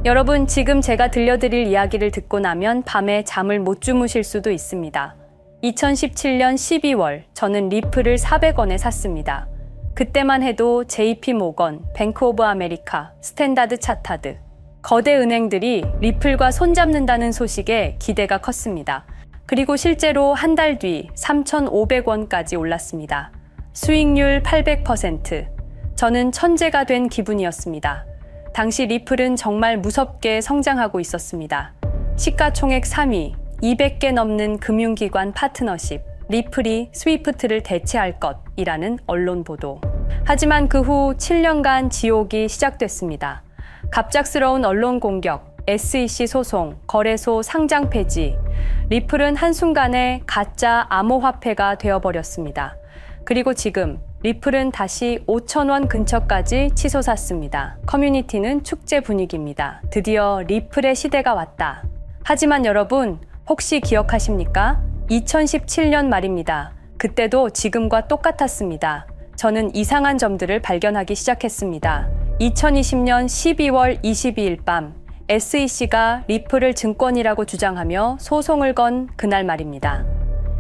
여러분, 지금 제가 들려드릴 이야기를 듣고 나면 밤에 잠을 못 주무실 수도 있습니다. 2017년 12월 저는 리플을 400원에 샀습니다. 그때만 해도 JP 모건, 뱅크 오브 아메리카, 스탠다드 차타드, 거대 은행들이 리플과 손잡는다는 소식에 기대가 컸습니다. 그리고 실제로 한 달 뒤 3,500원까지 올랐습니다. 수익률 800%. 저는 천재가 된 기분이었습니다. 당시 리플은 정말 무섭게 성장하고 있었습니다. 시가총액 3위, 200개 넘는 금융기관 파트너십, 리플이 스위프트를 대체할 것이라는 언론 보도. 하지만 그 후 7년간 지옥이 시작됐습니다. 갑작스러운 언론 공격, SEC 소송, 거래소 상장 폐지. 리플은 한순간에 가짜 암호화폐가 되어버렸습니다. 그리고 지금 리플은 다시 5,000원 근처까지 치솟았습니다. 커뮤니티는 축제 분위기입니다. 드디어 리플의 시대가 왔다. 하지만 여러분, 혹시 기억하십니까? 2017년 말입니다. 그때도 지금과 똑같았습니다. 저는 이상한 점들을 발견하기 시작했습니다. 2020년 12월 22일 밤 SEC가 리플을 증권이라고 주장하며 소송을 건 그날 말입니다.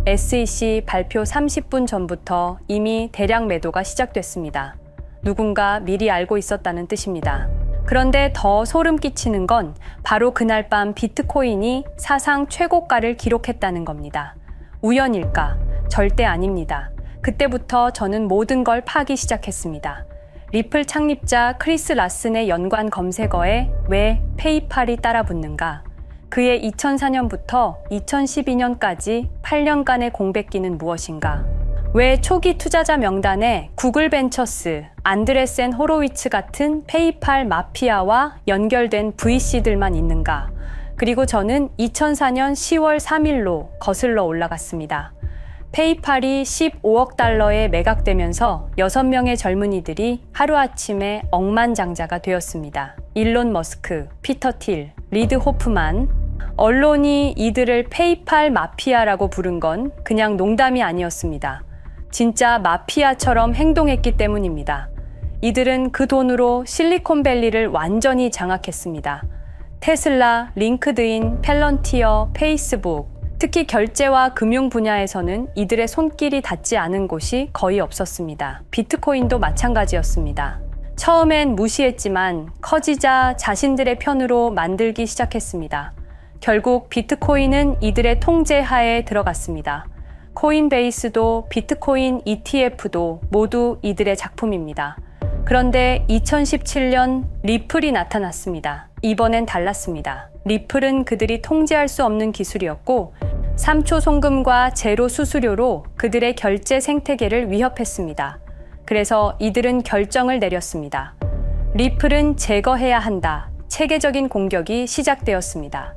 SEC 발표 30분 전부터 이미 대량 매도가 시작됐습니다. 누군가 미리 알고 있었다는 뜻입니다. 그런데 더 소름 끼치는 건 바로 그날 밤 비트코인이 사상 최고가를 기록했다는 겁니다. 우연일까? 절대 아닙니다. 그때부터 저는 모든 걸 파기 시작했습니다. 리플 창립자 크리스 라슨의 연관 검색어에 왜 페이팔이 따라붙는가? 그의 2004년부터 2012년까지 8년간의 공백기는 무엇인가? 왜 초기 투자자 명단에 구글 벤처스, 안드레센 호로위츠 같은 페이팔 마피아와 연결된 VC들만 있는가? 그리고 저는 2004년 10월 3일로 거슬러 올라갔습니다. 페이팔이 15억 달러에 매각되면서 6명의 젊은이들이 하루아침에 억만장자가 되었습니다. 일론 머스크, 피터 틸, 리드 호프만. 언론이 이들을 페이팔 마피아라고 부른 건 그냥 농담이 아니었습니다. 진짜 마피아처럼 행동했기 때문입니다. 이들은 그 돈으로 실리콘밸리를 완전히 장악했습니다. 테슬라, 링크드인, 펠런티어, 페이스북, 특히 결제와 금융 분야에서는 이들의 손길이 닿지 않은 곳이 거의 없었습니다. 비트코인도 마찬가지였습니다. 처음엔 무시했지만 커지자 자신들의 편으로 만들기 시작했습니다. 결국 비트코인은 이들의 통제 하에 들어갔습니다. 코인베이스도 비트코인 ETF도 모두 이들의 작품입니다. 그런데 2017년 리플이 나타났습니다. 이번엔 달랐습니다. 리플은 그들이 통제할 수 없는 기술이었고 3초 송금과 제로 수수료로 그들의 결제 생태계를 위협했습니다. 그래서 이들은 결정을 내렸습니다. 리플은 제거해야 한다. 체계적인 공격이 시작되었습니다.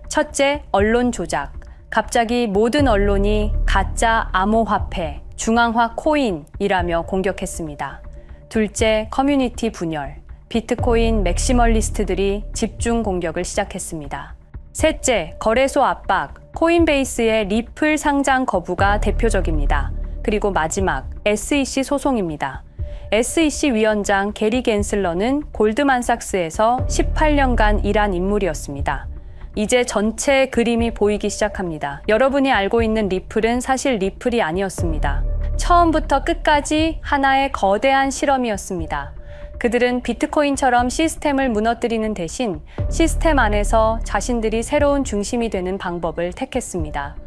첫째, 언론 조작. 갑자기 모든 언론이 가짜 암호화폐, 중앙화 코인이라며 공격했습니다. 둘째, 커뮤니티 분열. 비트코인 맥시멀리스트들이 집중 공격을 시작했습니다. 셋째, 거래소 압박. 코인베이스의 리플 상장 거부가 대표적입니다. 그리고 마지막, SEC 소송입니다. SEC 위원장 게리 겐슬러는 골드만삭스에서 18년간 일한 인물이었습니다. 이제 전체 그림이 보이기 시작합니다. 여러분이 알고 있는 리플은 사실 리플이 아니었습니다. 처음부터 끝까지 하나의 거대한 실험이었습니다. 그들은 비트코인처럼 시스템을 무너뜨리는 대신 시스템 안에서 자신들이 새로운 중심이 되는 방법을 택했습니다.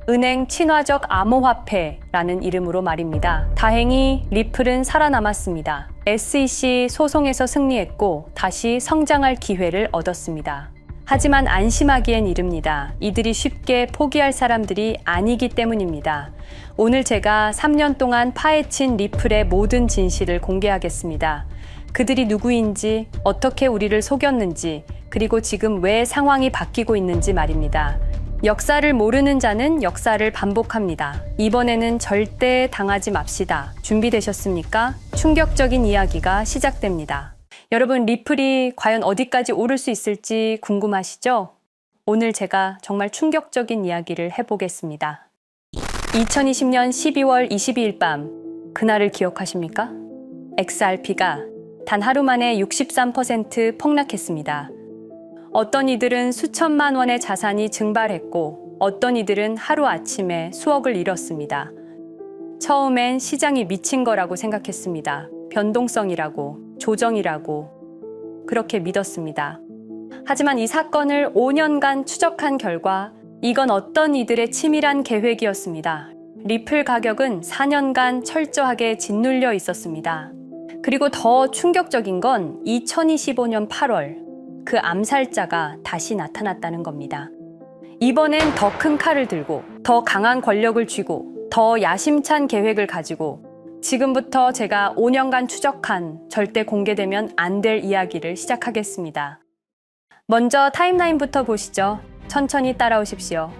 은행 친화적 암호화폐라는 이름으로 말입니다. 다행히 리플은 살아남았습니다. SEC 소송에서 승리했고 다시 성장할 기회를 얻었습니다. 하지만 안심하기엔 이릅니다. 이들이 쉽게 포기할 사람들이 아니기 때문입니다. 오늘 제가 3년 동안 파헤친 리플의 모든 진실을 공개하겠습니다. 그들이 누구인지, 어떻게 우리를 속였는지, 그리고 지금 왜 상황이 바뀌고 있는지 말입니다. 역사를 모르는 자는 역사를 반복합니다. 이번에는 절대 당하지 맙시다. 준비되셨습니까? 충격적인 이야기가 시작됩니다. 여러분, 리플이 과연 어디까지 오를 수 있을지 궁금하시죠? 오늘 제가 정말 충격적인 이야기를 해보겠습니다. 2020년 12월 22일 밤, 그날을 기억하십니까? XRP가 단 하루 만에 63% 폭락했습니다. 어떤 이들은 수천만 원의 자산이 증발했고 어떤 이들은 하루아침에 수억을 잃었습니다. 처음엔 시장이 미친 거라고 생각했습니다. 변동성이라고, 조정이라고 그렇게 믿었습니다. 하지만 이 사건을 5년간 추적한 결과 이건 어떤 이들의 치밀한 계획이었습니다. 리플 가격은 4년간 철저하게 짓눌려 있었습니다. 그리고 더 충격적인 건 2025년 8월 그 암살자가 다시 나타났다는 겁니다. 이번엔 더 큰 칼을 들고 더 강한 권력을 쥐고 더 야심찬 계획을 가지고 지금부터 제가 5년간 추적한 절대 공개되면 안 될 이야기를 시작하겠습니다. 먼저 타임라인부터 보시죠. 천천히 따라오십시오.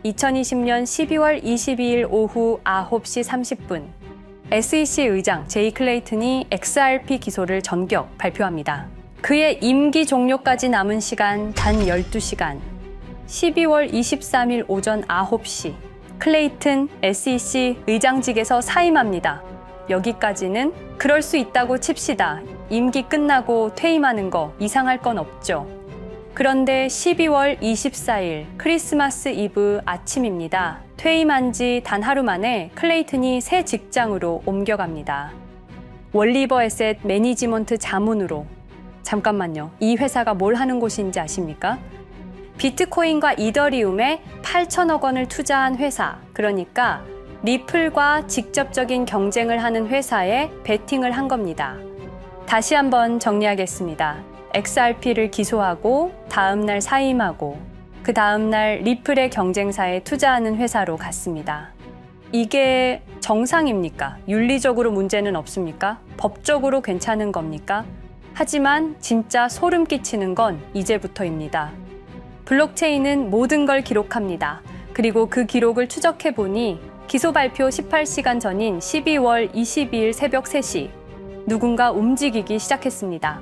2020년 12월 22일 오후 9시 30분 SEC 의장 제이 클레이튼이 XRP 기소를 전격 발표합니다. 그의 임기 종료까지 남은 시간 단 12시간. 12월 23일 오전 9시 클레이튼 SEC 의장직에서 사임합니다. 여기까지는 그럴 수 있다고 칩시다. 임기 끝나고 퇴임하는 거 이상할 건 없죠. 그런데 12월 24일 크리스마스 이브 아침입니다. 퇴임한 지 단 하루 만에 클레이튼이 새 직장으로 옮겨갑니다. 월리버 에셋 매니지먼트 자문으로. 잠깐만요. 이 회사가 뭘 하는 곳인지 아십니까? 비트코인과 이더리움에 8천억 원을 투자한 회사, 그러니까 리플과 직접적인 경쟁을 하는 회사에 베팅을 한 겁니다. 다시 한번 정리하겠습니다. XRP를 기소하고 다음날 사임하고 그 다음날 리플의 경쟁사에 투자하는 회사로 갔습니다. 이게 정상입니까? 윤리적으로 문제는 없습니까? 법적으로 괜찮은 겁니까? 하지만 진짜 소름 끼치는 건 이제부터입니다. 블록체인은 모든 걸 기록합니다. 그리고 그 기록을 추적해보니 기소 발표 18시간 전인 12월 22일 새벽 3시 누군가 움직이기 시작했습니다.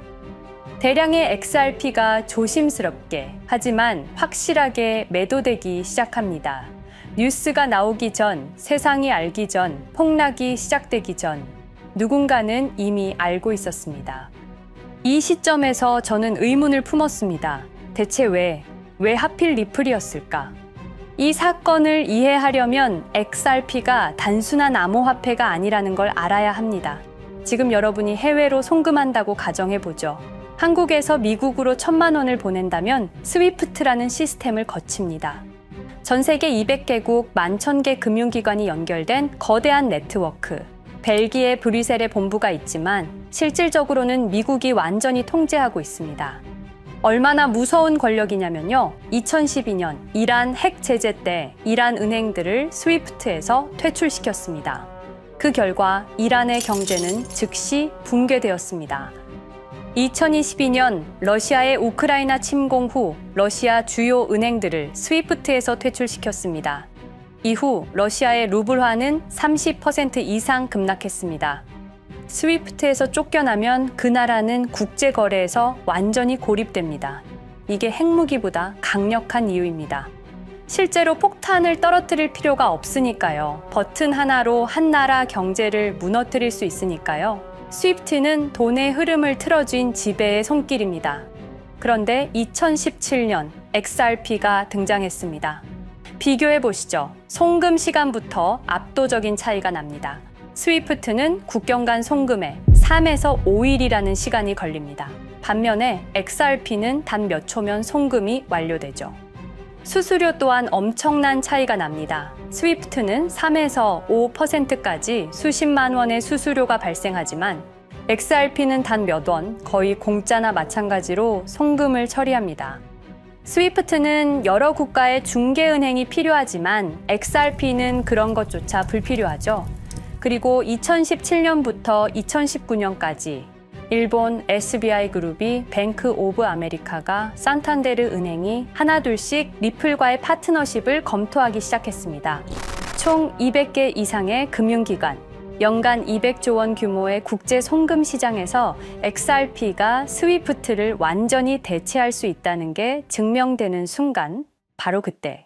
대량의 XRP가 조심스럽게 하지만 확실하게 매도되기 시작합니다. 뉴스가 나오기 전, 세상이 알기 전, 폭락이 시작되기 전 누군가는 이미 알고 있었습니다. 이 시점에서 저는 의문을 품었습니다. 대체 왜 하필 리플이었을까? 이 사건을 이해하려면 XRP가 단순한 암호화폐가 아니라는 걸 알아야 합니다. 지금 여러분이 해외로 송금한다고 가정해보죠. 한국에서 미국으로 1,000만 원을 보낸다면 스위프트라는 시스템을 거칩니다. 전 세계 200개국 11,000개 금융기관이 연결된 거대한 네트워크. 벨기에 브뤼셀에 본부가 있지만 실질적으로는 미국이 완전히 통제하고 있습니다. 얼마나 무서운 권력이냐면요. 2012년 이란 핵 제재 때 이란 은행들을 스위프트에서 퇴출시켰습니다. 그 결과 이란의 경제는 즉시 붕괴되었습니다. 2022년 러시아의 우크라이나 침공 후 러시아 주요 은행들을 스위프트에서 퇴출시켰습니다. 이후 러시아의 루블화는 30% 이상 급락했습니다. 스위프트에서 쫓겨나면 그 나라는 국제거래에서 완전히 고립됩니다. 이게 핵무기보다 강력한 이유입니다. 실제로 폭탄을 떨어뜨릴 필요가 없으니까요. 버튼 하나로 한 나라 경제를 무너뜨릴 수 있으니까요. 스위프트는 돈의 흐름을 틀어쥔 지배의 손길입니다. 그런데 2017년 XRP가 등장했습니다. 비교해 보시죠. 송금 시간부터 압도적인 차이가 납니다. 스위프트는 국경 간 송금에 3에서 5일이라는 시간이 걸립니다. 반면에 XRP는 단 몇 초면 송금이 완료되죠. 수수료 또한 엄청난 차이가 납니다. 스위프트는 3에서 5%까지 수십만 원의 수수료가 발생하지만 XRP는 단 몇 원, 거의 공짜나 마찬가지로 송금을 처리합니다. 스위프트는 여러 국가의 중개은행이 필요하지만 XRP는 그런 것조차 불필요하죠. 그리고 2017년부터 2019년까지 일본 SBI 그룹이 뱅크 오브 아메리카가 산탄데르 은행이 하나둘씩 리플과의 파트너십을 검토하기 시작했습니다. 총 200개 이상의 금융기관, 연간 200조 원 규모의 국제 송금 시장에서 XRP가 스위프트를 완전히 대체할 수 있다는 게 증명되는 순간, 바로 그때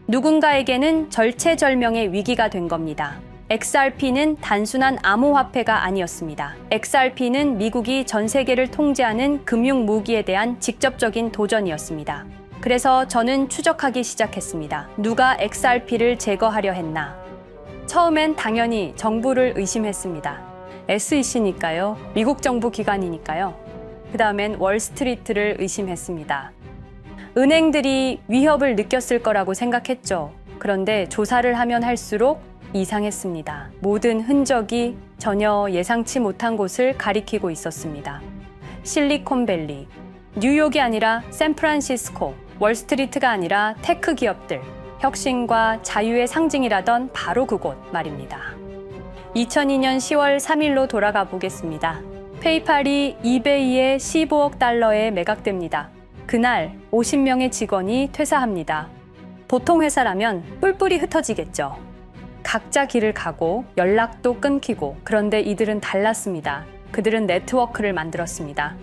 누군가에게는 절체절명의 위기가 된 겁니다. XRP는 단순한 암호화폐가 아니었습니다. XRP는 미국이 전 세계를 통제하는 금융 무기에 대한 직접적인 도전이었습니다. 그래서 저는 추적하기 시작했습니다. 누가 XRP를 제거하려 했나? 처음엔 당연히 정부를 의심했습니다. SEC니까요. 미국 정부 기관이니까요. 그 다음엔 월스트리트를 의심했습니다. 은행들이 위협을 느꼈을 거라고 생각했죠. 그런데 조사를 하면 할수록 이상했습니다. 모든 흔적이 전혀 예상치 못한 곳을 가리키고 있었습니다. 실리콘밸리, 뉴욕이 아니라 샌프란시스코, 월스트리트가 아니라 테크 기업들, 혁신과 자유의 상징이라던 바로 그곳 말입니다. 2002년 10월 3일로 돌아가 보겠습니다. 페이팔이 이베이에 15억 달러에 매각됩니다. 그날 50명의 직원이 퇴사합니다. 보통 회사라면 뿔뿔이 흩어지겠죠. 각자 길을 가고 연락도 끊기고, 그런데 이들은 달랐습니다. 그들은 네트워크를 만들었습니다.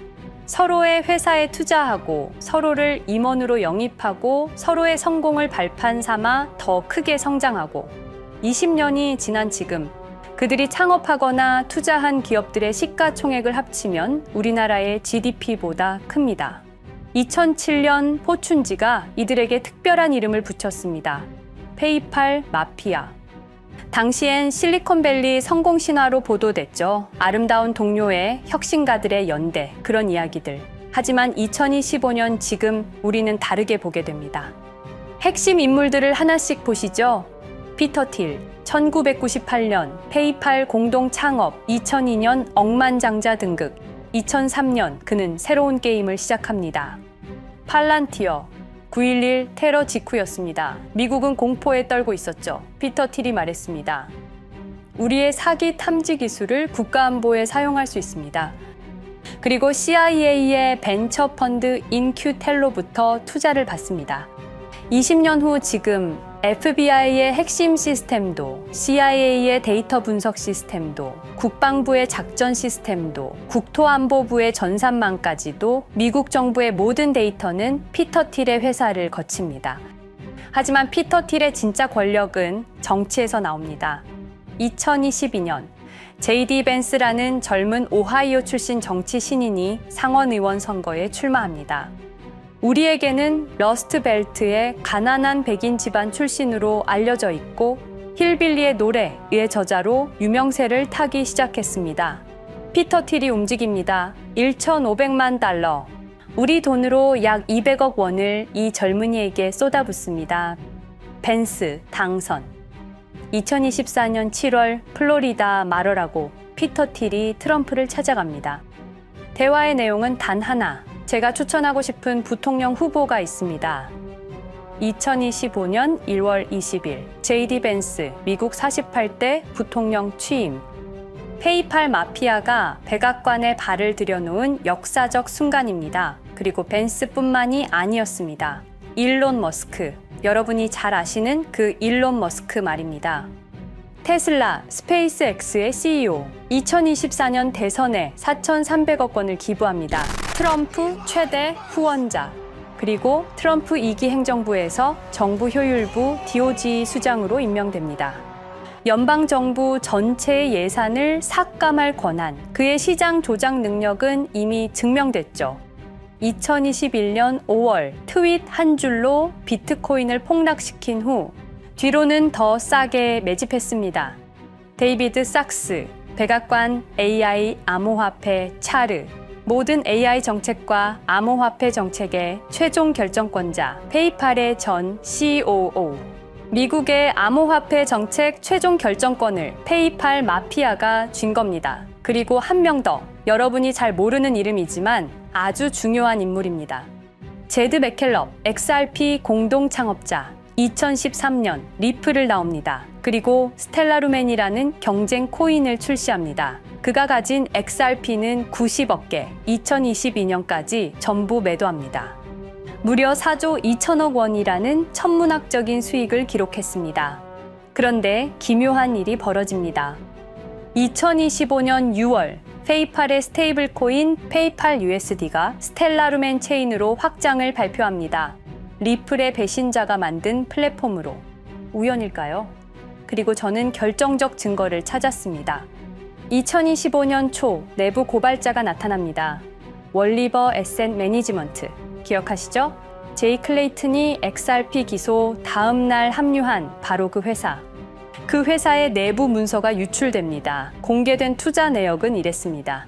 서로의 회사에 투자하고 서로를 임원으로 영입하고 서로의 성공을 발판 삼아 더 크게 성장하고, 20년이 지난 지금 그들이 창업하거나 투자한 기업들의 시가총액을 합치면 우리나라의 GDP보다 큽니다. 2007년 포춘지가 이들에게 특별한 이름을 붙였습니다. 페이팔 마피아. 당시엔 실리콘밸리 성공 신화로 보도됐죠. 아름다운 동료의 혁신가들의 연대, 그런 이야기들. 하지만 2025년 지금 우리는 다르게 보게 됩니다. 핵심 인물들을 하나씩 보시죠. 피터 틸, 1998년 페이팔 공동 창업, 2002년 억만장자 등극, 2003년 그는 새로운 게임을 시작합니다. 팔란티어, 9.11 테러 직후였습니다. 미국은 공포에 떨고 있었죠. 피터 틸이 말했습니다. 우리의 사기 탐지 기술을 국가안보에 사용할 수 있습니다. 그리고 CIA의 벤처 펀드 인큐텔로부터 투자를 받습니다. 20년 후 지금 FBI의 핵심 시스템도, CIA의 데이터 분석 시스템도, 국방부의 작전 시스템도, 국토안보부의 전산망까지도 미국 정부의 모든 데이터는 피터 틸의 회사를 거칩니다. 하지만 피터 틸의 진짜 권력은 정치에서 나옵니다. 2022년 JD 벤스라는 젊은 오하이오 출신 정치 신인이 상원의원 선거에 출마합니다. 우리에게는 러스트벨트의 가난한 백인 집안 출신으로 알려져 있고 힐빌리의 노래의 저자로 유명세를 타기 시작했습니다. 피터 틸이 움직입니다. 1,500만 달러, 우리 돈으로 약 200억 원을 이 젊은이에게 쏟아붓습니다. 벤스 당선. 2024년 7월 플로리다 마러라고 피터 틸이 트럼프를 찾아갑니다. 대화의 내용은 단 하나. 제가 추천하고 싶은 부통령 후보가 있습니다. 2025년 1월 20일 JD 벤스 미국 48대 부통령 취임. 페이팔 마피아가 백악관에 발을 들여놓은 역사적 순간입니다. 그리고 벤스뿐만이 아니었습니다. 일론 머스크, 여러분이 잘 아시는 그 일론 머스크 말입니다. 테슬라, 스페이스X의 CEO, 2024년 대선에 4,300억 원을 기부합니다. 트럼프 최대 후원자, 그리고 트럼프 2기 행정부에서 정부 효율부 DOJ 수장으로 임명됩니다. 연방정부 전체의 예산을 삭감할 권한, 그의 시장 조작 능력은 이미 증명됐죠. 2021년 5월 트윗 한 줄로 비트코인을 폭락시킨 후 뒤로는 더 싸게 매집했습니다. 데이비드 sak스, 백악관 AI 암호화폐 차르, 모든 AI 정책과 암호화폐 정책의 최종 결정권자, 페이팔의 전 COO. 미국의 암호화폐 정책 최종 결정권을 페이팔 마피아가 쥔 겁니다. 그리고 한 명 더, 여러분이 잘 모르는 이름이지만 아주 중요한 인물입니다. 제드 맥켈럽, XRP 공동 창업자, 2013년 리플을 나옵니다. 그리고 스텔라루멘이라는 경쟁 코인을 출시합니다. 그가 가진 XRP는 90억 개, 2022년까지 전부 매도합니다. 무려 4조 2천억 원이라는 천문학적인 수익을 기록했습니다. 그런데 기묘한 일이 벌어집니다. 2025년 6월 페이팔의 스테이블 코인 페이팔 USD가 스텔라루멘 체인으로 확장을 발표합니다. 리플의 배신자가 만든 플랫폼으로. 우연일까요? 그리고 저는 결정적 증거를 찾았습니다. 2025년 초 내부 고발자가 나타납니다. 월리버 에셋 매니지먼트 기억하시죠? 제이 클레이튼이 XRP 기소 다음 날 합류한 바로 그 회사. 그 회사의 내부 문서가 유출됩니다. 공개된 투자 내역은 이랬습니다.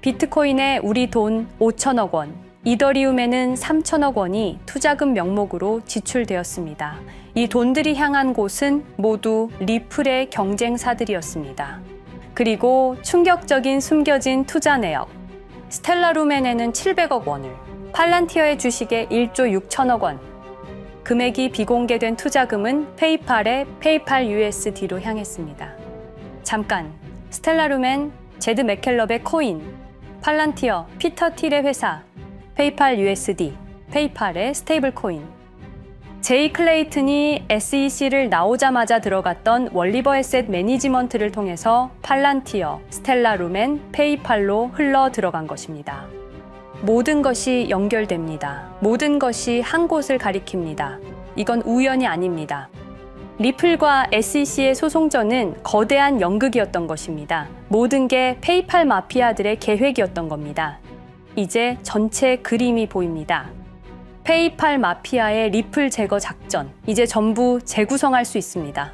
비트코인에 우리 돈 5천억 원, 이더리움에는 3천억 원이 투자금 명목으로 지출되었습니다. 이 돈들이 향한 곳은 모두 리플의 경쟁사들이었습니다. 그리고 충격적인 숨겨진 투자 내역. 스텔라루멘에는 700억 원을, 팔란티어의 주식에 1조 6천억 원, 금액이 비공개된 투자금은 페이팔의 페이팔 USD로 향했습니다. 잠깐, 스텔라루멘, 제드 맥켈럽의 코인, 팔란티어, 피터 틸의 회사, 페이팔 USD, 페이팔의 스테이블 코인. 제이 클레이튼이 SEC를 나오자마자 들어갔던 월리버 에셋 매니지먼트를 통해서 팔란티어, 스텔라루멘, 페이팔로 흘러 들어간 것입니다. 모든 것이 연결됩니다. 모든 것이 한 곳을 가리킵니다. 이건 우연이 아닙니다. 리플과 SEC의 소송전은 거대한 연극이었던 것입니다. 모든 게 페이팔 마피아들의 계획이었던 겁니다. 이제 전체 그림이 보입니다. 페이팔 마피아의 리플 제거 작전, 이제 전부 재구성할 수 있습니다.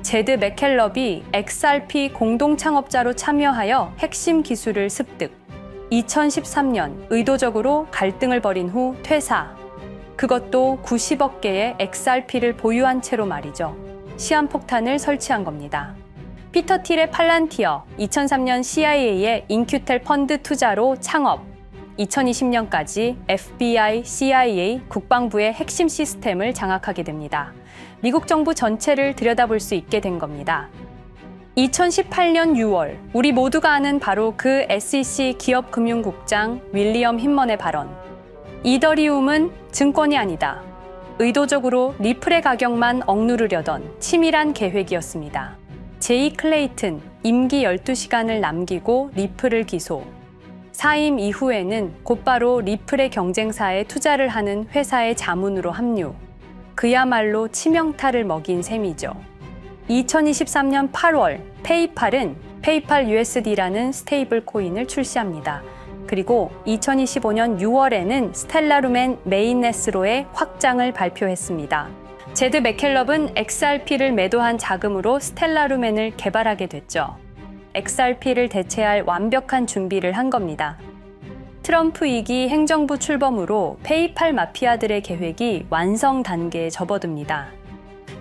제드 맥켈럽이 XRP 공동 창업자로 참여하여 핵심 기술을 습득. 2013년 의도적으로 갈등을 벌인 후 퇴사. 그것도 90억 개의 XRP를 보유한 채로 말이죠. 시한폭탄을 설치한 겁니다. 피터 틸의 팔란티어, 2003년 CIA의 인큐텔 펀드 투자로 창업. 2020년까지 FBI, CIA, 국방부의 핵심 시스템을 장악하게 됩니다. 미국 정부 전체를 들여다볼 수 있게 된 겁니다. 2018년 6월, 우리 모두가 아는 바로 그 SEC 기업금융국장 윌리엄 힌먼의 발언. 이더리움은 증권이 아니다. 의도적으로 리플의 가격만 억누르려던 치밀한 계획이었습니다. 제이 클레이튼, 임기 12시간을 남기고 리플을 기소. 사임 이후에는 곧바로 리플의 경쟁사에 투자를 하는 회사의 자문으로 합류. 그야말로 치명타를 먹인 셈이죠. 2023년 8월 페이팔은 페이팔 USD라는 스테이블 코인을 출시합니다. 그리고 2025년 6월에는 스텔라루멘 메인넷으로의 확장을 발표했습니다. 제드 맥켈럽은 XRP를 매도한 자금으로 스텔라루멘을 개발하게 됐죠. XRP를 대체할 완벽한 준비를 한 겁니다. 트럼프 2기 행정부 출범으로 페이팔 마피아들의 계획이 완성 단계에 접어듭니다.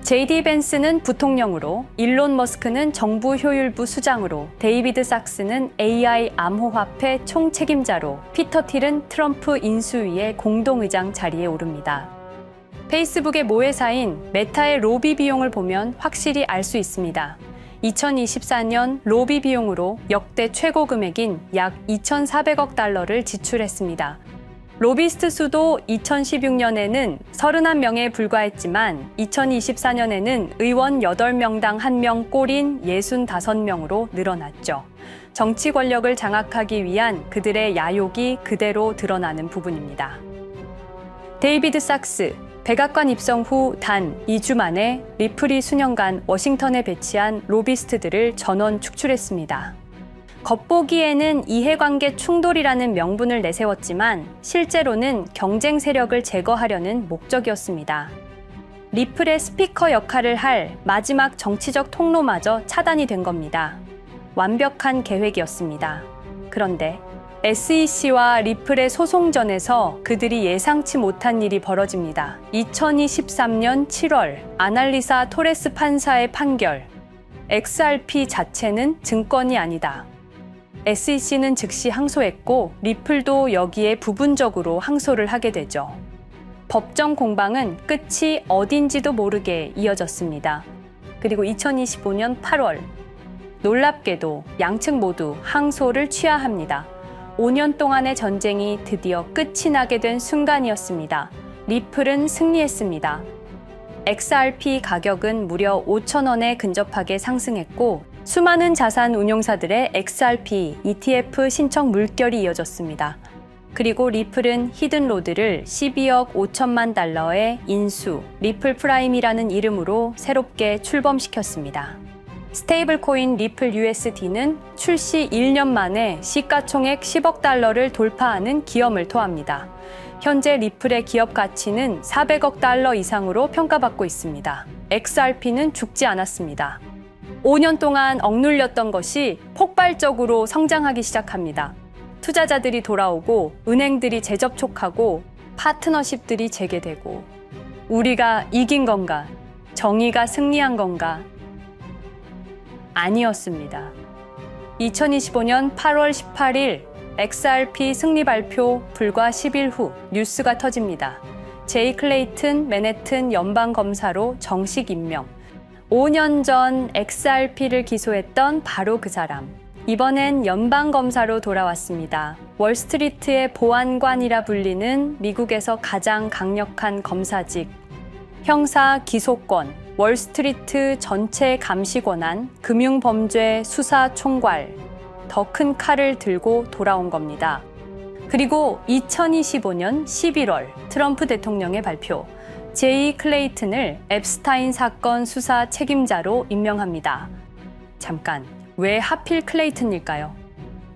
JD 벤스는 부통령으로, 일론 머스크는 정부 효율부 수장으로, 데이비드 sak스는 AI 암호화폐 총책임자로, 피터 틸은 트럼프 인수위의 공동의장 자리에 오릅니다. 페이스북의 모회사인 메타의 로비 비용을 보면 확실히 알 수 있습니다. 2024년 로비 비용으로 역대 최고 금액인 약 2,400억 달러를 지출했습니다. 로비스트 수도 2016년에는 31명에 불과했지만 2024년에는 의원 8명당 1명 꼴인 65명으로 늘어났죠. 정치 권력을 장악하기 위한 그들의 야욕이 그대로 드러나는 부분입니다. 데이비드 sak스, 백악관 입성 후 단 2주 만에 리플이 수년간 워싱턴에 배치한 로비스트들을 전원 축출했습니다. 겉보기에는 이해관계 충돌이라는 명분을 내세웠지만 실제로는 경쟁 세력을 제거하려는 목적이었습니다. 리플의 스피커 역할을 할 마지막 정치적 통로마저 차단이 된 겁니다. 완벽한 계획이었습니다. 그런데 SEC와 리플의 소송전에서 그들이 예상치 못한 일이 벌어집니다. 2023년 7월 아날리사 토레스 판사의 판결. XRP 자체는 증권이 아니다. SEC는 즉시 항소했고 리플도 여기에 부분적으로 항소를 하게 되죠. 법정 공방은 끝이 어딘지도 모르게 이어졌습니다. 그리고 2025년 8월 놀랍게도 양측 모두 항소를 취하합니다. 5년 동안의 전쟁이 드디어 끝이 나게 된 순간이었습니다. 리플은 승리했습니다. XRP 가격은 무려 5,000원에 근접하게 상승했고 수많은 자산 운용사들의 XRP ETF 신청 물결이 이어졌습니다. 그리고 리플은 히든로드를 12억 5천만 달러의 인수, 리플 프라임이라는 이름으로 새롭게 출범시켰습니다. 스테이블 코인 리플 USD는 출시 1년 만에 시가총액 10억 달러를 돌파하는 기염을 토합니다. 현재 리플의 기업 가치는 400억 달러 이상으로 평가받고 있습니다. XRP는 죽지 않았습니다. 5년 동안 억눌렸던 것이 폭발적으로 성장하기 시작합니다. 투자자들이 돌아오고 은행들이 재접촉하고 파트너십들이 재개되고 우리가 이긴 건가? 정의가 승리한 건가? 아니었습니다. 2025년 8월 18일 XRP 승리 발표 불과 10일 후 뉴스가 터집니다. 제이 클레이튼 맨해튼 연방검사로 정식 임명. 5년 전 XRP를 기소했던 바로 그 사람. 이번엔 연방검사로 돌아왔습니다. 월스트리트의 보안관이라 불리는 미국에서 가장 강력한 검사직. 형사 기소권, 월스트리트 전체 감시 권한, 금융범죄 수사 총괄. 더 큰 칼을 들고 돌아온 겁니다. 그리고 2025년 11월 트럼프 대통령의 발표. 제이 클레이튼을 앱스타인 사건 수사 책임자로 임명합니다. 잠깐, 왜 하필 클레이튼일까요?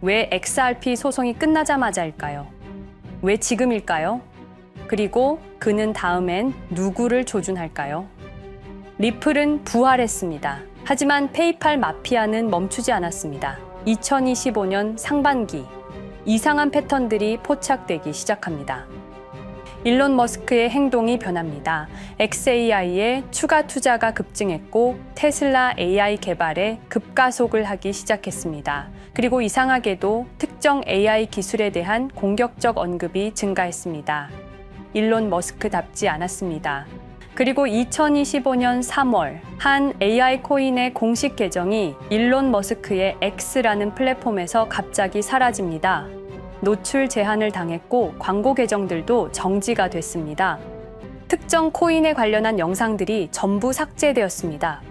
왜 XRP 소송이 끝나자마자일까요? 왜 지금일까요? 그리고 그는 다음엔 누구를 조준할까요? 리플은 부활했습니다. 하지만 페이팔 마피아는 멈추지 않았습니다. 2025년 상반기, 이상한 패턴들이 포착되기 시작합니다. 일론 머스크의 행동이 변합니다. xAI에 추가 투자가 급증했고 테슬라 AI 개발에 급가속을 하기 시작했습니다. 그리고 이상하게도 특정 AI 기술에 대한 공격적 언급이 증가했습니다. 일론 머스크답지 않았습니다. 그리고 2025년 3월 한 AI 코인의 공식 계정이 일론 머스크의 X라는 플랫폼에서 갑자기 사라집니다. 노출 제한을 당했고 광고 계정들도 정지가 됐습니다. 특정 코인에 관련한 영상들이 전부 삭제되었습니다.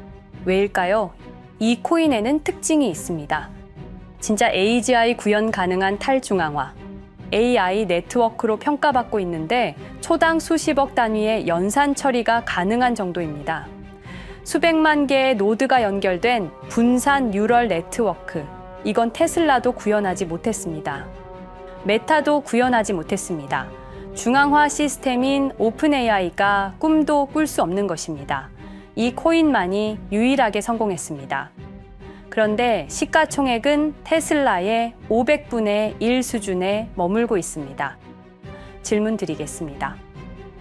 왜일까요? 이 코인에는 특징이 있습니다. 진짜 AGI 구현 가능한 탈중앙화, AI 네트워크로 평가받고 있는데 초당 수십억 단위의 연산 처리가 가능한 정도입니다. 수백만 개의 노드가 연결된 분산 뉴럴 네트워크, 이건 테슬라도 구현하지 못했습니다. 메타도 구현하지 못했습니다. 중앙화 시스템인 오픈 AI가 꿈도 꿀 수 없는 것입니다. 이 코인만이 유일하게 성공했습니다. 그런데 시가총액은 테슬라의 500분의 1 수준에 머물고 있습니다. 질문 드리겠습니다.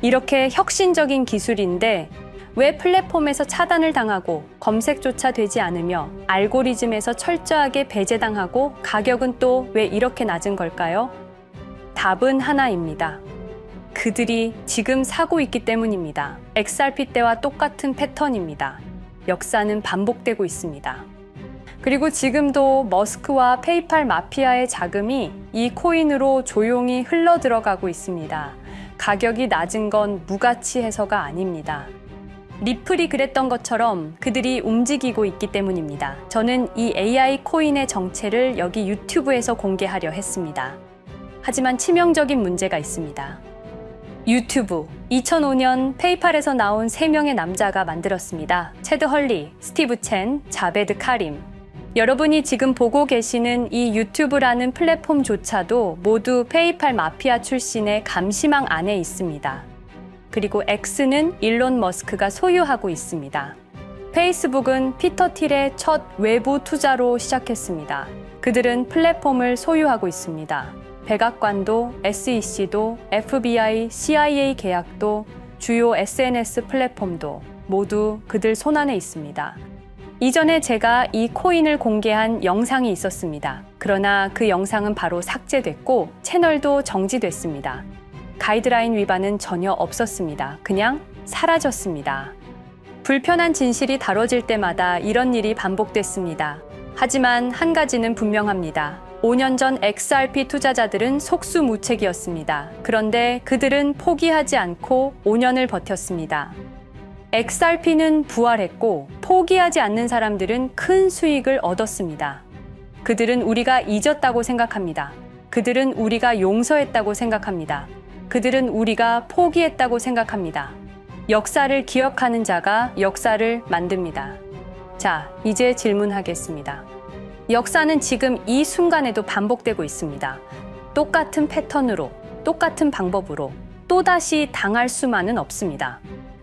이렇게 혁신적인 기술인데 왜 플랫폼에서 차단을 당하고 검색조차 되지 않으며 알고리즘에서 철저하게 배제당하고 가격은 또 왜 이렇게 낮은 걸까요? 답은 하나입니다. 그들이 지금 사고 있기 때문입니다. XRP 때와 똑같은 패턴입니다. 역사는 반복되고 있습니다. 그리고 지금도 머스크와 페이팔 마피아의 자금이 이 코인으로 조용히 흘러 들어가고 있습니다. 가격이 낮은 건 무가치해서가 아닙니다. 리플이 그랬던 것처럼 그들이 움직이고 있기 때문입니다. 저는 이 AI 코인의 정체를 여기 유튜브에서 공개하려 했습니다. 하지만 치명적인 문제가 있습니다. 유튜브, 2005년 페이팔에서 나온 3명의 남자가 만들었습니다. 체드 헐리, 스티브 첸, 자베드 카림. 여러분이 지금 보고 계시는 이 유튜브라는 플랫폼조차도 모두 페이팔 마피아 출신의 감시망 안에 있습니다. 그리고 X는 일론 머스크가 소유하고 있습니다. 페이스북은 피터 틸의 첫 외부 투자로 시작했습니다. 그들은 플랫폼을 소유하고 있습니다. 백악관도, SEC도, FBI, CIA 계약도, 주요 SNS 플랫폼도 모두 그들 손안에 있습니다. 이전에 제가 이 코인을 공개한 영상이 있었습니다. 그러나 그 영상은 바로 삭제됐고 채널도 정지됐습니다. 가이드라인 위반은 전혀 없었습니다. 그냥 사라졌습니다. 불편한 진실이 다뤄질 때마다 이런 일이 반복됐습니다. 하지만 한 가지는 분명합니다. 5년 전 XRP 투자자들은 속수무책이었습니다. 그런데 그들은 포기하지 않고 5년을 버텼습니다. XRP는 부활했고 포기하지 않는 사람들은 큰 수익을 얻었습니다. 그들은 우리가 잊었다고 생각합니다. 그들은 우리가 용서했다고 생각합니다. 그들은 우리가 포기했다고 생각합니다. 역사를 기억하는 자가 역사를 만듭니다. 자, 이제 질문하겠습니다. 역사는 지금 이 순간에도 반복되고 있습니다. 똑같은 패턴으로, 똑같은 방법으로 또다시 당할 수만은 없습니다.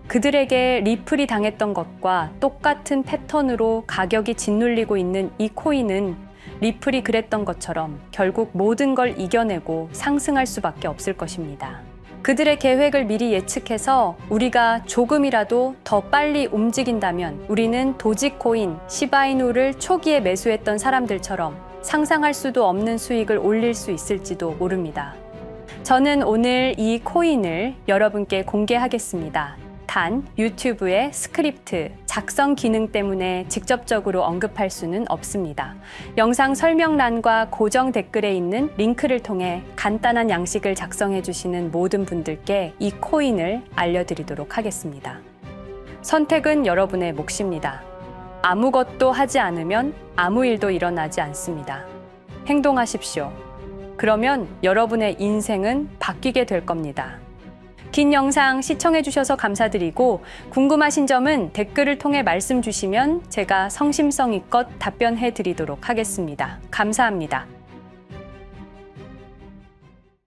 그들에게 리플이 당했던 것과 똑같은 패턴으로 가격이 짓눌리고 있는 이 코인은 리플이 그랬던 것처럼 결국 모든 걸 이겨내고 상승할 수밖에 없을 것입니다. 그들의 계획을 미리 예측해서 우리가 조금이라도 더 빨리 움직인다면 우리는 도지코인, 시바이누를 초기에 매수했던 사람들처럼 상상할 수도 없는 수익을 올릴 수 있을지도 모릅니다. 저는 오늘 이 코인을 여러분께 공개하겠습니다. 단, 유튜브의 스크립트, 작성 기능 때문에 직접적으로 언급할 수는 없습니다. 영상 설명란과 고정 댓글에 있는 링크를 통해 간단한 양식을 작성해 주시는 모든 분들께 이 코인을 알려드리도록 하겠습니다. 선택은 여러분의 몫입니다. 아무것도 하지 않으면 아무 일도 일어나지 않습니다. 행동하십시오. 그러면 여러분의 인생은 바뀌게 될 겁니다. 긴 영상 시청해주셔서 감사드리고 궁금하신 점은 댓글을 통해 말씀 주시면 제가 성심성의껏 답변해 드리도록 하겠습니다. 감사합니다.